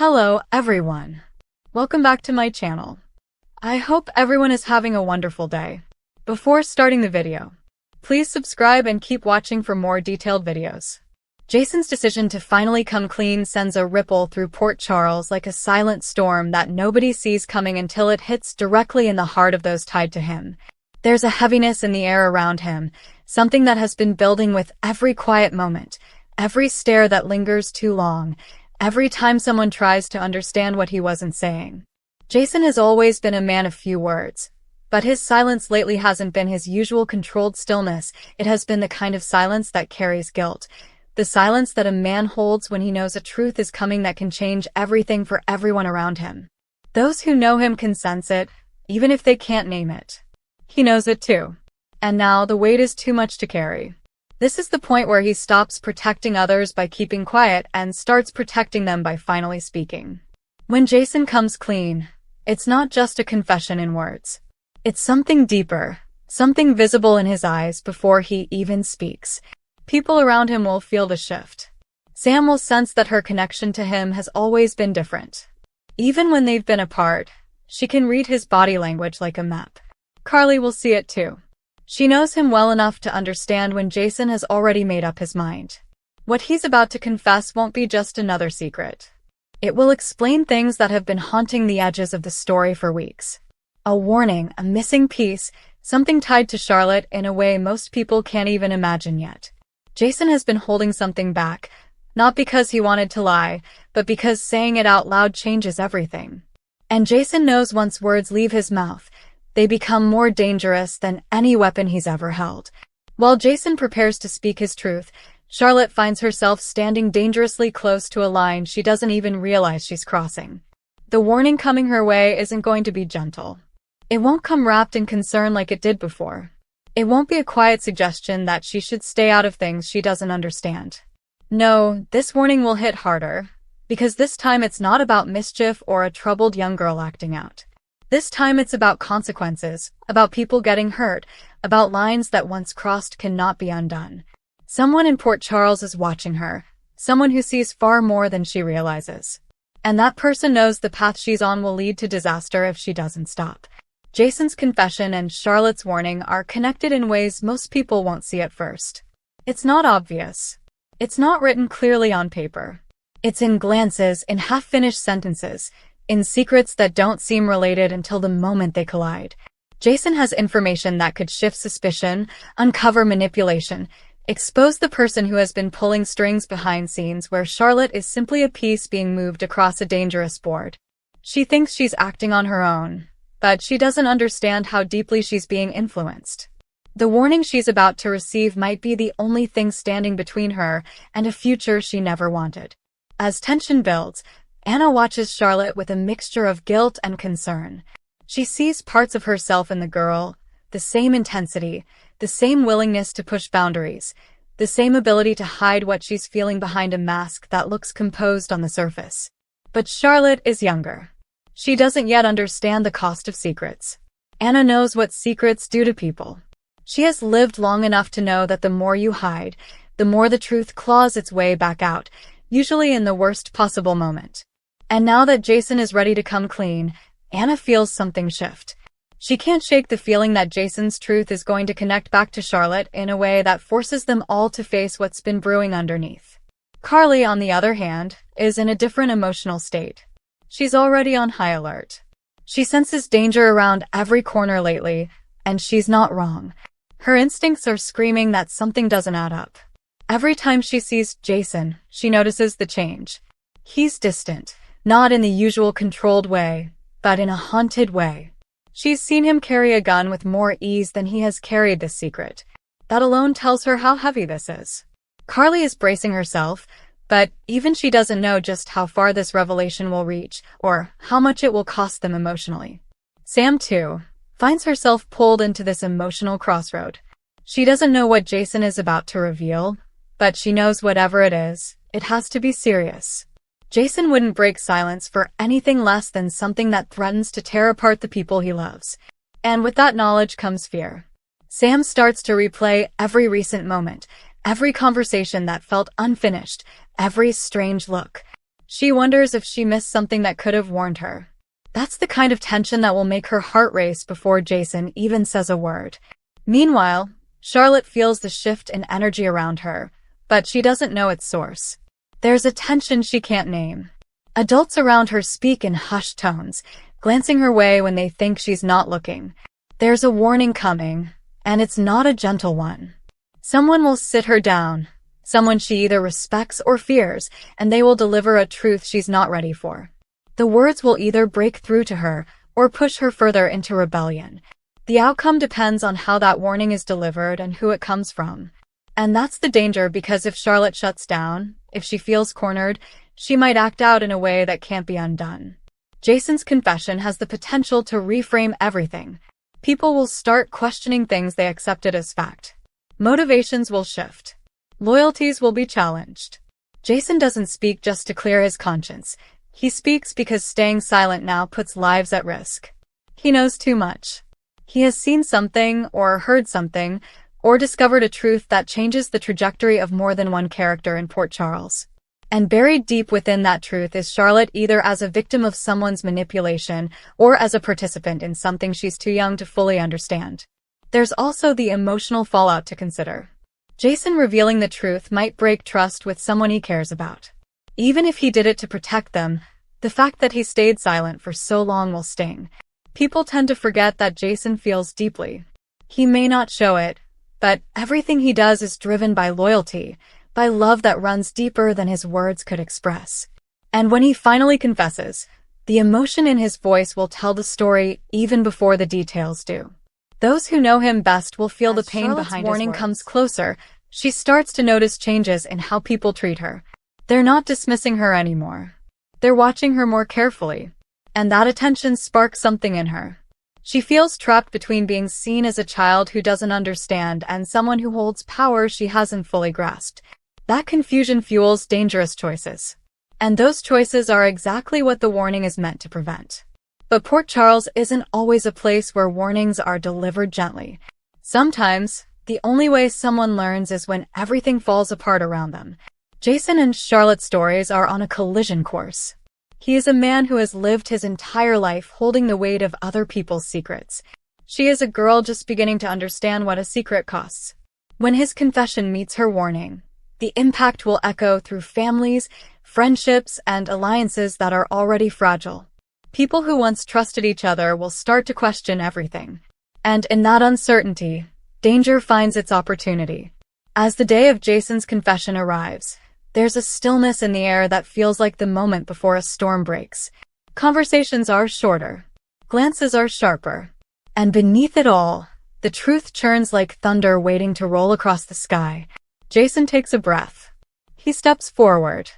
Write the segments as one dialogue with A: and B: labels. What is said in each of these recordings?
A: Hello, everyone. Welcome back to my channel. I hope everyone is having a wonderful day. Before starting the video, please subscribe and keep watching for more detailed videos. Jason's decision to finally come clean sends a ripple through Port Charles like a silent storm that nobody sees coming until it hits directly in the heart of those tied to him. There's a heaviness in the air around him, something that has been building with every quiet moment, every stare that lingers too long, every time someone tries to understand what he wasn't saying. Jason has always been a man of few words, but his silence lately hasn't been his usual controlled stillness. It has been the kind of silence that carries guilt, the silence that a man holds when he knows a truth is coming that can change everything for everyone around him. Those who know him can sense it, even if they can't name it. He knows it too. And now the weight is too much to carry. This is the point where he stops protecting others by keeping quiet and starts protecting them by finally speaking. When Jason comes clean, it's not just a confession in words. It's something deeper, something visible in his eyes before he even speaks. People around him will feel the shift. Sam will sense that her connection to him has always been different. Even when they've been apart, she can read his body language like a map. Carly will see it too. She knows him well enough to understand when Jason has already made up his mind. What he's about to confess won't be just another secret. It will explain things that have been haunting the edges of the story for weeks. A warning, a missing piece, something tied to Charlotte in a way most people can't even imagine yet. Jason has been holding something back, not because he wanted to lie, but because saying it out loud changes everything. And Jason knows once words leave his mouth, they become more dangerous than any weapon he's ever held. While Jason prepares to speak his truth, Charlotte finds herself standing dangerously close to a line she doesn't even realize she's crossing. The warning coming her way isn't going to be gentle. It won't come wrapped in concern like it did before. It won't be a quiet suggestion that she should stay out of things she doesn't understand. No, this warning will hit harder, because this time it's not about mischief or a troubled young girl acting out. This time it's about consequences, about people getting hurt, about lines that once crossed cannot be undone. Someone in Port Charles is watching her, someone who sees far more than she realizes. And that person knows the path she's on will lead to disaster if she doesn't stop. Jason's confession and Charlotte's warning are connected in ways most people won't see at first. It's not obvious. It's not written clearly on paper. It's in glances, in half-finished sentences, in secrets that don't seem related until the moment they collide. Jason has information that could shift suspicion, uncover manipulation, expose the person who has been pulling strings behind scenes where Charlotte is simply a piece being moved across a dangerous board. She thinks she's acting on her own, but she doesn't understand how deeply she's being influenced. The warning she's about to receive might be the only thing standing between her and a future she never wanted. As tension builds, Anna watches Charlotte with a mixture of guilt and concern. She sees parts of herself in the girl, the same intensity, the same willingness to push boundaries, the same ability to hide what she's feeling behind a mask that looks composed on the surface. But Charlotte is younger. She doesn't yet understand the cost of secrets. Anna knows what secrets do to people. She has lived long enough to know that the more you hide, the more the truth claws its way back out, usually in the worst possible moment. And now that Jason is ready to come clean, Anna feels something shift. She can't shake the feeling that Jason's truth is going to connect back to Charlotte in a way that forces them all to face what's been brewing underneath. Carly, on the other hand, is in a different emotional state. She's already on high alert. She senses danger around every corner lately, and she's not wrong. Her instincts are screaming that something doesn't add up. Every time she sees Jason, she notices the change. He's distant. Not in the usual controlled way, but in a haunted way. She's seen him carry a gun with more ease than he has carried this secret. That alone tells her how heavy this is. Carly is bracing herself, but even she doesn't know just how far this revelation will reach, or how much it will cost them emotionally. Sam, too, finds herself pulled into this emotional crossroad. She doesn't know what Jason is about to reveal, but she knows whatever it is, it has to be serious. Jason wouldn't break silence for anything less than something that threatens to tear apart the people he loves. And with that knowledge comes fear. Sam starts to replay every recent moment, every conversation that felt unfinished, every strange look. She wonders if she missed something that could have warned her. That's the kind of tension that will make her heart race before Jason even says a word. Meanwhile, Charlotte feels the shift in energy around her, but she doesn't know its source. There's a tension she can't name. Adults around her speak in hushed tones, glancing her way when they think she's not looking. There's a warning coming, and it's not a gentle one. Someone will sit her down, someone she either respects or fears, and they will deliver a truth she's not ready for. The words will either break through to her or push her further into rebellion. The outcome depends on how that warning is delivered and who it comes from. And that's the danger, because if Charlotte shuts down, if she feels cornered, she might act out in a way that can't be undone. Jason's confession has the potential to reframe everything. People will start questioning things they accepted as fact. Motivations will shift. Loyalties will be challenged. Jason doesn't speak just to clear his conscience. He speaks because staying silent now puts lives at risk. He knows too much. He has seen something, or heard something, or discovered a truth that changes the trajectory of more than one character in Port Charles. And buried deep within that truth is Charlotte, either as a victim of someone's manipulation or as a participant in something she's too young to fully understand. There's also the emotional fallout to consider. Jason revealing the truth might break trust with someone he cares about. Even if he did it to protect them, the fact that he stayed silent for so long will sting. People tend to forget that Jason feels deeply. He may not show it, but everything he does is driven by loyalty, by love that runs deeper than his words could express. And when he finally confesses, the emotion in his voice will tell the story even before the details do. Those who know him best will feel the pain behind his words. As Charlotte's warning comes closer, she starts to notice changes in how people treat her. They're not dismissing her anymore. They're watching her more carefully. And that attention sparks something in her. She feels trapped between being seen as a child who doesn't understand and someone who holds power she hasn't fully grasped. That confusion fuels dangerous choices. And those choices are exactly what the warning is meant to prevent. But Port Charles isn't always a place where warnings are delivered gently. Sometimes, the only way someone learns is when everything falls apart around them. Jason and Charlotte's stories are on a collision course. He is a man who has lived his entire life holding the weight of other people's secrets. She is a girl just beginning to understand what a secret costs. When his confession meets her warning, the impact will echo through families, friendships, and alliances that are already fragile. People who once trusted each other will start to question everything. And in that uncertainty, danger finds its opportunity. As the day of Jason's confession arrives, there's a stillness in the air that feels like the moment before a storm breaks. Conversations are shorter. Glances are sharper. And beneath it all, the truth churns like thunder waiting to roll across the sky. Jason takes a breath. He steps forward.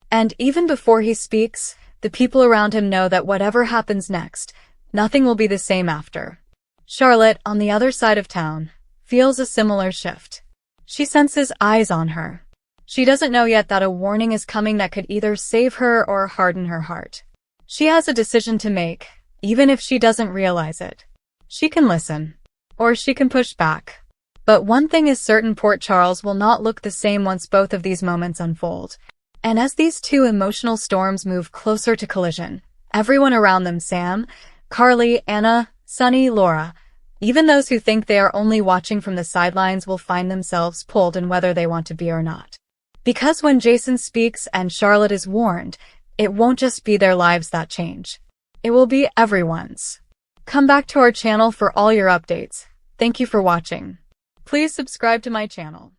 A: And even before he speaks, the people around him know that whatever happens next, nothing will be the same after. Charlotte, on the other side of town, feels a similar shift. She senses eyes on her. She doesn't know yet that a warning is coming that could either save her or harden her heart. She has a decision to make, even if she doesn't realize it. She can listen, or she can push back. But one thing is certain: Port Charles will not look the same once both of these moments unfold. And as these two emotional storms move closer to collision, everyone around them — Sam, Carly, Anna, Sunny, Laura — even those who think they are only watching from the sidelines will find themselves pulled in whether they want to be or not. Because when Jason speaks and Charlotte is warned, it won't just be their lives that change. It will be everyone's. Come back to our channel for all your updates. Thank you for watching. Please subscribe to my channel.